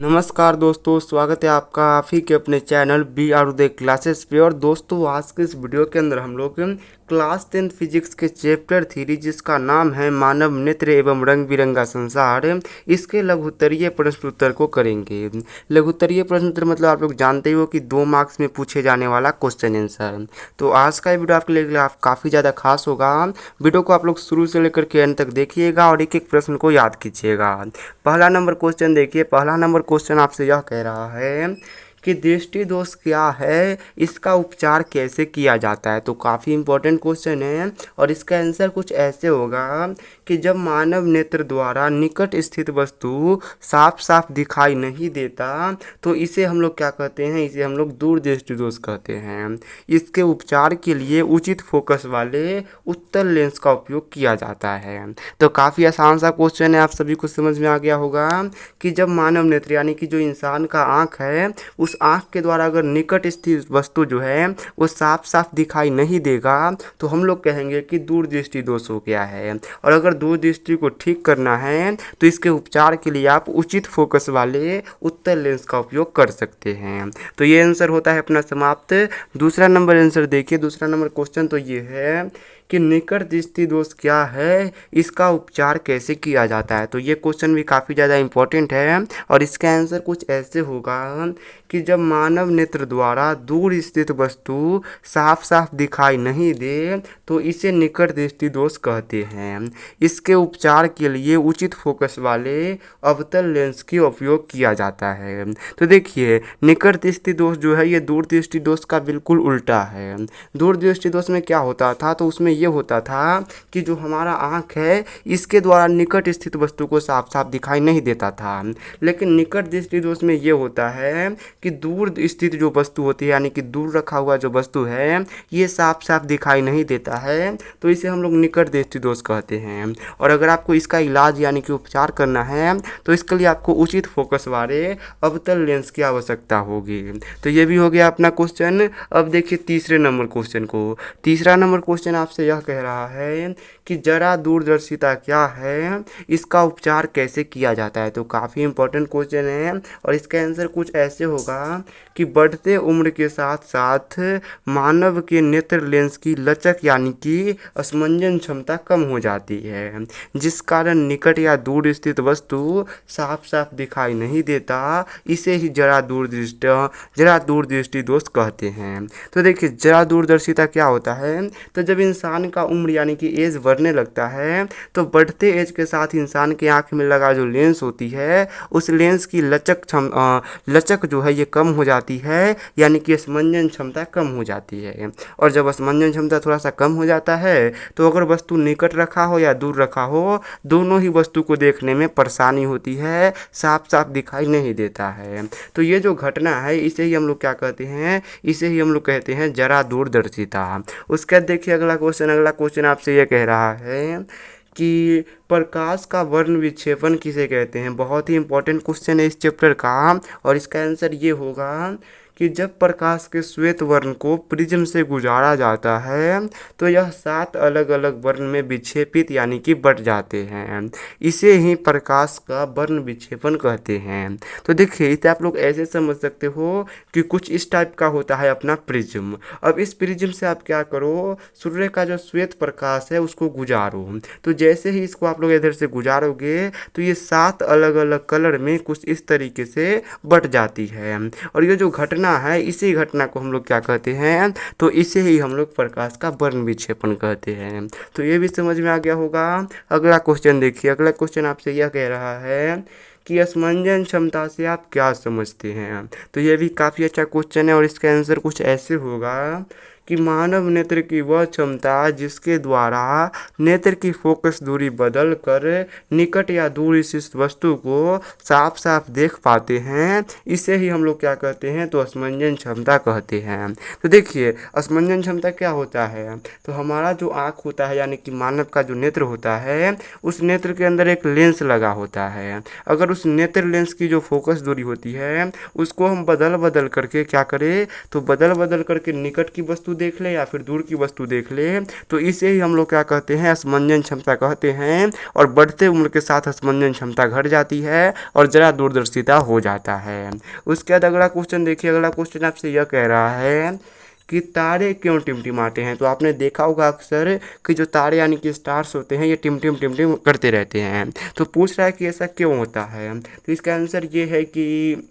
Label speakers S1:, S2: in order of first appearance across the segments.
S1: नमस्कार दोस्तों, स्वागत है आपका आप ही के अपने channel B R Uday Classes पे। और दोस्तों, आज के इस वीडियो के अंदर हम लोग क्लास 10 फिजिक्स के चैप्टर 3 जिसका नाम है मानव नेत्र एवं रंग बिरंगा संसार, इसके लघुत्तरीय प्रश्न उत्तर को करेंगे। लघुत्तरीय प्रश्न उत्तर मतलब आप लोग जानते ही हो कि 2 मार्क्स में पूछे जाने वाला क्वेश्चन आंसर। तो आज का वीडियो आपके लिए काफ़ी ज़्यादा खास होगा। वीडियो को आप लोग शुरू से लेकर के अंत तक देखिएगा और एक एक प्रश्न को याद कीजिएगा। पहला नंबर क्वेश्चन देखिए। पहला नंबर क्वेश्चन आपसे यह कह रहा है कि दृष्टि दोष क्या है, इसका उपचार कैसे किया जाता है। तो काफ़ी इंपॉर्टेंट क्वेश्चन है और इसका आंसर कुछ ऐसे होगा कि जब मानव नेत्र द्वारा निकट स्थित वस्तु साफ साफ दिखाई नहीं देता तो इसे हम लोग क्या कहते हैं, इसे हम लोग दूर दृष्टि दोष कहते हैं। इसके उपचार के लिए उचित फोकस वाले उत्तल लेंस का उपयोग किया जाता है। तो काफ़ी आसान सा क्वेश्चन है, आप सभी को समझ में आ गया होगा कि जब मानव नेत्र यानी कि जो इंसान का आँख है, उस आँख के द्वारा अगर निकट स्थित वस्तु जो है वो साफ साफ दिखाई नहीं देगा तो हम लोग कहेंगे कि दूर दृष्टि दोष हो गया है। और अगर दूर दृष्टि को ठीक करना है तो इसके उपचार के लिए आप उचित फोकस वाले उत्तल लेंस का उपयोग कर सकते हैं। तो ये आंसर होता है अपना समाप्त। दूसरा नंबर आंसर देखिए। दूसरा नंबर क्वेश्चन तो ये है कि निकट दृष्टि दोष क्या है, इसका उपचार कैसे किया जाता है। तो ये क्वेश्चन भी काफ़ी ज़्यादा इम्पोर्टेंट है और इसका आंसर कुछ ऐसे होगा कि जब मानव नेत्र द्वारा दूर स्थित वस्तु साफ साफ दिखाई नहीं दे तो इसे निकट दृष्टि दोष कहते हैं। इसके उपचार के लिए उचित फोकस वाले अवतल लेंस की उपयोग किया जाता है। तो देखिए, निकट दृष्टि दोष जो है ये दूर दृष्टि दोष का बिल्कुल उल्टा है। दूर दृष्टि दोष में क्या होता था, तो उसमें ये होता था कि जो हमारा आँख है इसके द्वारा निकट स्थित वस्तु को साफ साफ दिखाई नहीं देता था। लेकिन निकट दृष्टि दोष में ये होता है कि दूर स्थित जो वस्तु होती है यानी कि दूर रखा हुआ जो वस्तु है ये साफ साफ दिखाई नहीं देता है, तो इसे हम लोग निकट दृष्टि दोष कहते हैं। और अगर आपको इसका इलाज यानी कि उपचार करना है तो इसके लिए आपको उचित फोकस वाले अवतल लेंस की आवश्यकता होगी। तो ये भी हो गया अपना क्वेश्चन। अब देखिए तीसरे नंबर क्वेश्चन को। तीसरा नंबर क्वेश्चन आपसे यह कह रहा है कि जरा दूरदर्शिता क्या है, इसका उपचार कैसे किया जाता है। तो काफ़ी इंपॉर्टेंट क्वेश्चन है और इसका आंसर कुछ ऐसे होगा कि बढ़ते उम्र के साथ साथ मानव के नेत्र लेंस की लचक यानी कि स्मंजन क्षमता कम हो जाती है, जिस कारण निकट या दूर स्थित वस्तु साफ साफ दिखाई नहीं देता। इसे ही जरा दूरदृष्टि दोष कहते हैं। तो देखिए, जरा दूरदर्शिता क्या होता है, तो जब इंसान का उम्र यानी कि एज बढ़ने लगता है तो बढ़ते एज के साथ इंसान के आँख में लगा जो लेंस होती है उस लेंस की लचक जो है ये कम हो जाती है, यानी कि स्मंजन क्षमता कम हो जाती है। और जब स्मंजन क्षमता थोड़ा सा कम हो जाता है तो अगर वस्तु निकट रखा हो या दूर रखा हो, दोनों ही वस्तु को देखने में परेशानी होती है, साफ साफ दिखाई नहीं देता है। तो ये जो घटना है इसे ही हम लोग क्या कहते हैं, इसे ही हम लोग कहते हैं जरा दूरदर्शिता। उसके बाद देखिए अगला क्वेश्चन आपसे ये कह रहा है कि प्रकाश का वर्ण विक्षेपण किसे कहते हैं। बहुत ही इंपॉर्टेंट क्वेश्चन है इस चैप्टर का और इसका आंसर ये होगा कि जब प्रकाश के श्वेत वर्ण को प्रिज्म से गुजारा जाता है तो यह 7 अलग अलग वर्ण में विक्षेपित यानी कि बट जाते हैं। इसे ही प्रकाश का वर्ण विक्षेपण कहते हैं। तो देखिए, इसे आप लोग ऐसे समझ सकते हो कि कुछ इस टाइप का होता है अपना प्रिज्म। अब इस प्रिज्म से आप क्या करो, सूर्य का जो श्वेत प्रकाश है उसको गुजारो। तो जैसे ही इसको आप लोग इधर से गुजारोगे तो ये 7 अलग अलग कलर में कुछ इस तरीके से बट जाती है। और ये जो घटना है इसी घटना को हम लोग क्या कहते हैं, तो इसे ही हम लोग प्रकाश का वर्ण विक्षेपण कहते हैं। तो ये भी समझ में आ गया होगा। अगला क्वेश्चन देखिए। अगला क्वेश्चन आपसे यह कह रहा है कि स्मंजन क्षमता से आप क्या समझते हैं। तो ये भी काफ़ी अच्छा क्वेश्चन है और इसका आंसर कुछ ऐसे होगा कि मानव नेत्र की वह क्षमता जिसके द्वारा नेत्र की फोकस दूरी बदल कर निकट या दूर स्थित वस्तु को साफ साफ देख पाते हैं, इसे ही हम लोग क्या कहते हैं, तो स्मंजन क्षमता कहते हैं। तो देखिए, स्मंजन क्षमता क्या होता है, तो हमारा जो आँख होता है यानी कि मानव का जो नेत्र होता है उस नेत्र के अंदर एक लेंस लगा होता है। अगर उस नेत्र लेंस की जो फोकस दूरी होती है उसको हम बदल बदल करके क्या करें, तो बदल बदल करके निकट की वस्तु देख ले या फिर दूर की वस्तु देख ले तो इसे ही हम लोग क्या कहते हैं, स्मंजन क्षमता कहते हैं। और बढ़ते उम्र के साथ स्मंजन क्षमता घट जाती है और ज़रा दूरदर्शिता हो जाता है। उसके बाद अगला क्वेश्चन देखिए, अगला क्वेश्चन आपसे यह कह रहा है कि तारे क्यों टिमटिमाते हैं। तो आपने देखा होगा अक्सर कि जो तारे यानी कि स्टार्स होते हैं ये टिमटिम टिमटिम करते रहते हैं। तो पूछ रहा है कि ऐसा क्यों होता है। तो इसका आंसर ये है कि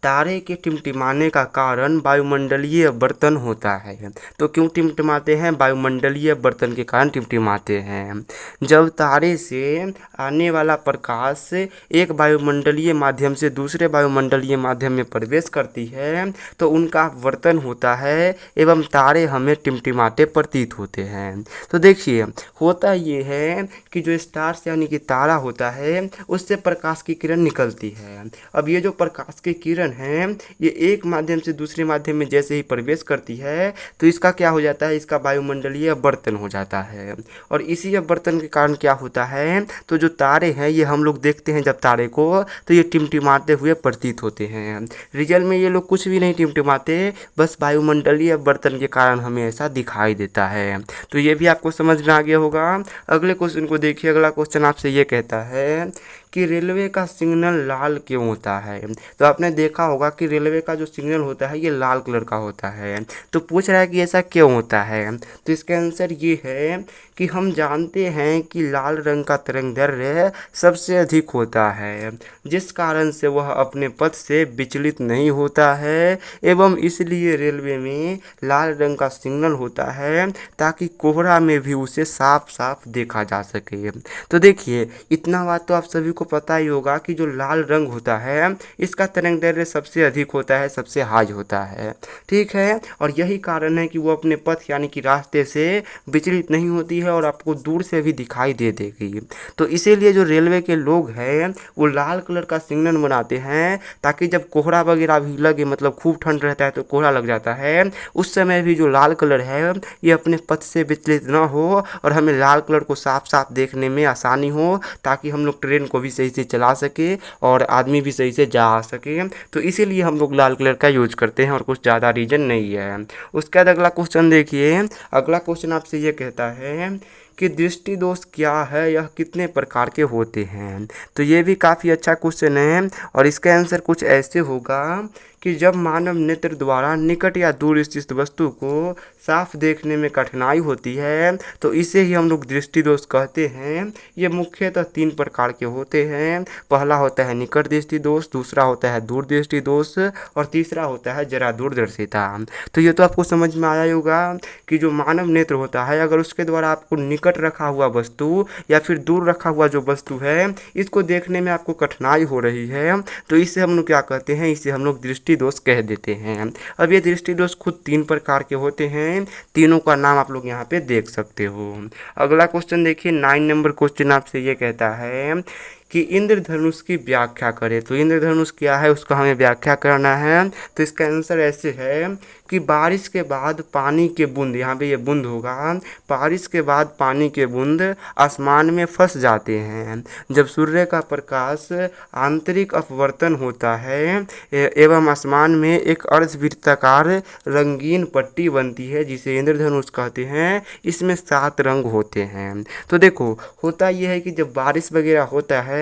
S1: तारे के टिमटिमाने का कारण वायुमंडलीय बर्तन होता है। तो क्यों टिमटिमाते हैं, वायुमंडलीय बर्तन के कारण टिमटिमाते हैं। जब तारे से आने वाला प्रकाश एक वायुमंडलीय माध्यम से दूसरे वायुमंडलीय माध्यम में प्रवेश करती है तो उनका वर्तन होता है एवं तारे हमें टिमटिमाते प्रतीत होते हैं। तो देखिए होता ये है कि जो स्टार्स यानी कि तारा होता है उससे प्रकाश की किरण निकलती है। अब ये जो प्रकाश की किरण है ये एक माध्यम से दूसरे माध्यम में जैसे ही प्रवेश करती है तो इसका क्या हो जाता है, इसका वायुमंडलीय अपवर्तन हो जाता है। और इसी अपवर्तन के कारण क्या होता है, तो जो तारे हैं ये हम लोग देखते हैं जब तारे को तो ये टिमटिमाते हुए प्रतीत होते हैं। रियल में ये लोग कुछ भी नहीं टिमटिमाते, बस वायुमंडलीय अपवर्तन के कारण हमें ऐसा दिखाई देता है। तो ये भी आपको समझ में आ गया होगा। अगले क्वेश्चन को देखिए, अगला क्वेश्चन आपसे ये कहता है कि रेलवे का सिग्नल लाल क्यों होता है। तो आपने देखा होगा कि रेलवे का जो सिग्नल होता है ये लाल कलर का होता है। तो पूछ रहा है कि ऐसा क्यों होता है। तो इसका आंसर ये है कि हम जानते हैं कि लाल रंग का तरंगदैर्घ्य सबसे अधिक होता है जिस कारण से वह अपने पथ से विचलित नहीं होता है एवं इसलिए रेलवे में लाल रंग का सिग्नल होता है ताकि कोहरा में भी उसे साफ साफ देखा जा सके। तो देखिए इतना बात तो आप सभी को पता ही होगा कि जो लाल रंग होता है इसका तरंगदैर्घ्य सबसे अधिक होता है, सबसे हाई होता है, ठीक है। और यही कारण है कि वो अपने पथ यानी कि रास्ते से विचलित नहीं होती है और आपको दूर से भी दिखाई दे देगी। तो इसीलिए जो रेलवे के लोग हैं वो लाल कलर का सिग्नल बनाते हैं ताकि जब कोहरा वगैरह भी लगे, मतलब खूब ठंड रहता है तो कोहरा लग जाता है, उस समय भी जो लाल कलर है ये अपने पथ से विचलित ना हो और हमें लाल कलर को साफ साफ देखने में आसानी हो ताकि हम लोग ट्रेन को भी सही से चला सके और आदमी भी सही से जा आ सके। तो इसीलिए हम लोग लाल कलर का यूज करते हैं और कुछ ज़्यादा रीजन नहीं है। उसके बाद अगला क्वेश्चन देखिए, अगला क्वेश्चन आपसे ये कहता है कि दृष्टि दोष क्या है, यह कितने प्रकार के होते हैं। तो ये भी काफ़ी अच्छा क्वेश्चन है और इसका आंसर कुछ ऐसे होगा कि जब मानव नेत्र द्वारा निकट या दूर स्थित वस्तु को साफ देखने में कठिनाई होती है तो इसे ही हम लोग दृष्टि दोष कहते हैं। ये मुख्यतः 3 प्रकार के होते हैं। पहला होता है निकट दृष्टि दोष, दूसरा होता है दूर दृष्टि दोष और तीसरा होता है जरा दूरदर्शिता। तो ये तो आपको समझ में आया ही होगा कि जो मानव नेत्र होता है अगर उसके द्वारा आपको निकट रखा हुआ वस्तु या फिर दूर रखा हुआ जो वस्तु है इसको देखने में आपको कठिनाई हो रही है तो इसे हम लोग क्या कहते हैं, इसे हम लोग दृष्टि दोष कह देते हैं। अब ये दृष्टि दोष खुद 3 प्रकार के होते हैं, तीनों का नाम आप लोग यहाँ पे देख सकते हो। अगला क्वेश्चन देखिए, 9 नंबर क्वेश्चन आपसे ये कहता है कि इंद्रधनुष की व्याख्या करें। तो इंद्रधनुष क्या है उसका हमें व्याख्या करना है। तो इसका आंसर ऐसे है कि बारिश के बाद पानी के बूंद, यहाँ पे ये बूंद होगा, बारिश के बाद पानी के बूंद आसमान में फंस जाते हैं जब सूर्य का प्रकाश आंतरिक अपवर्तन होता है एवं आसमान में एक अर्धवृत्ताकार रंगीन पट्टी बनती है जिसे इंद्रधनुष कहते हैं। इसमें 7 रंग होते हैं। तो देखो होता यह है कि जब बारिश वगैरह होता है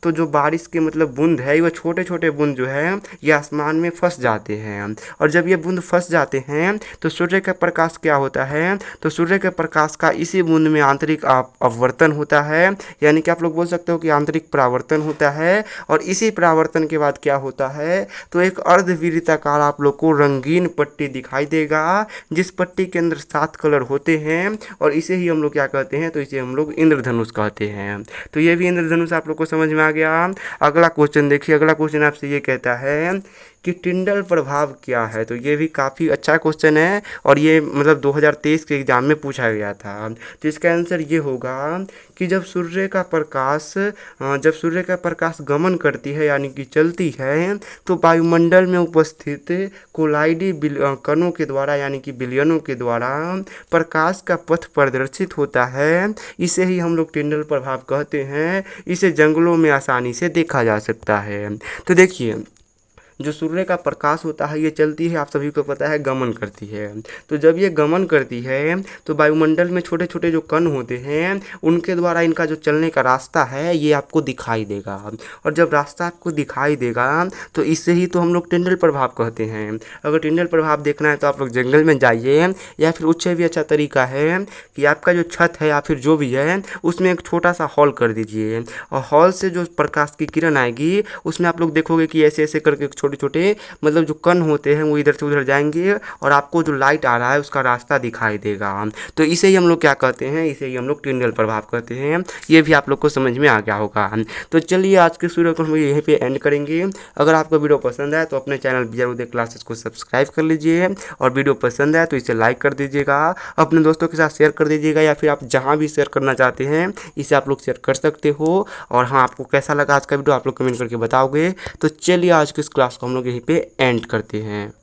S1: तो जो बारिश के मतलब बूंद है वो छोटे छोटे बूंद जो है ये आसमान में फंस जाते हैं और जब ये बूंद फंस जाते हैं तो सूर्य का प्रकाश क्या होता है, तो सूर्य के प्रकाश का इसी बूंद में आंतरिक अपवर्तन होता है, यानी कि आप लोग बोल सकते हो कि आंतरिक परावर्तन होता है। और इसी परावर्तन के बाद क्या होता है, तो एक अर्धवृत्ताकार आप लोग को रंगीन पट्टी दिखाई देगा जिस पट्टी के अंदर 7 कलर होते हैं और इसे ही हम लोग क्या कहते हैं, तो इसे हम लोग इंद्रधनुष कहते हैं। तो ये भी इंद्रधनुष आप लोग को समझ में आ गया। अगला क्वेश्चन देखिए, अगला क्वेश्चन आपसे ये कहता है कि टिंडल प्रभाव क्या है। तो ये भी काफ़ी अच्छा क्वेश्चन है और ये मतलब 2023 के एग्जाम में पूछा गया था। तो इसका आंसर ये होगा कि जब सूर्य का प्रकाश गमन करती है यानी कि चलती है तो वायुमंडल में उपस्थित कोलाइडी कणों के द्वारा यानी कि बिलियनों के द्वारा प्रकाश का पथ प्रदर्शित होता है। इसे ही हम लोग टिंडल प्रभाव कहते हैं। इसे जंगलों में आसानी से देखा जा सकता है। तो देखिए जो सूर्य का प्रकाश होता है ये चलती है, आप सभी को पता है, गमन करती है। तो जब ये गमन करती है तो वायुमंडल में छोटे छोटे जो कण होते हैं उनके द्वारा इनका जो चलने का रास्ता है ये आपको दिखाई देगा। और जब रास्ता आपको दिखाई देगा तो इससे ही तो हम लोग टिंडल प्रभाव कहते हैं। अगर टिंडल प्रभाव देखना है तो आप लोग जंगल में जाइए, या फिर उससे भी अच्छा तरीका है कि आपका जो छत है या फिर जो भी है उसमें एक छोटा सा हॉल कर दीजिए, और हॉल से जो प्रकाश की किरण आएगी उसमें आप लोग देखोगे कि ऐसे ऐसे करके छोटे छोटे मतलब जो कण होते हैं वो इधर से उधर जाएंगे और आपको जो लाइट आ रहा है उसका रास्ता दिखाई देगा। तो इसे ही हम लोग क्या कहते हैं, इसे ही हम लोग टिंडल प्रभाव कहते हैं। ये भी आप लोग को समझ में आ गया होगा। तो चलिए आज के वीडियो को हम यहीं पे एंड करेंगे। अगर आपको वीडियो पसंद आए तो अपने channel B R Uday Classes को सब्सक्राइब कर लीजिए, और वीडियो पसंद आए तो इसे लाइक कर दीजिएगा, अपने दोस्तों के साथ शेयर कर दीजिएगा, या फिर आप जहाँ भी शेयर करना चाहते हैं इसे आप लोग शेयर कर सकते हो। और हाँ, आपको कैसा लगा आज का वीडियो आप लोग कमेंट करके बताओगे। तो चलिए आज की इस क्लास को हम लोग यहीं पे एंड करते हैं।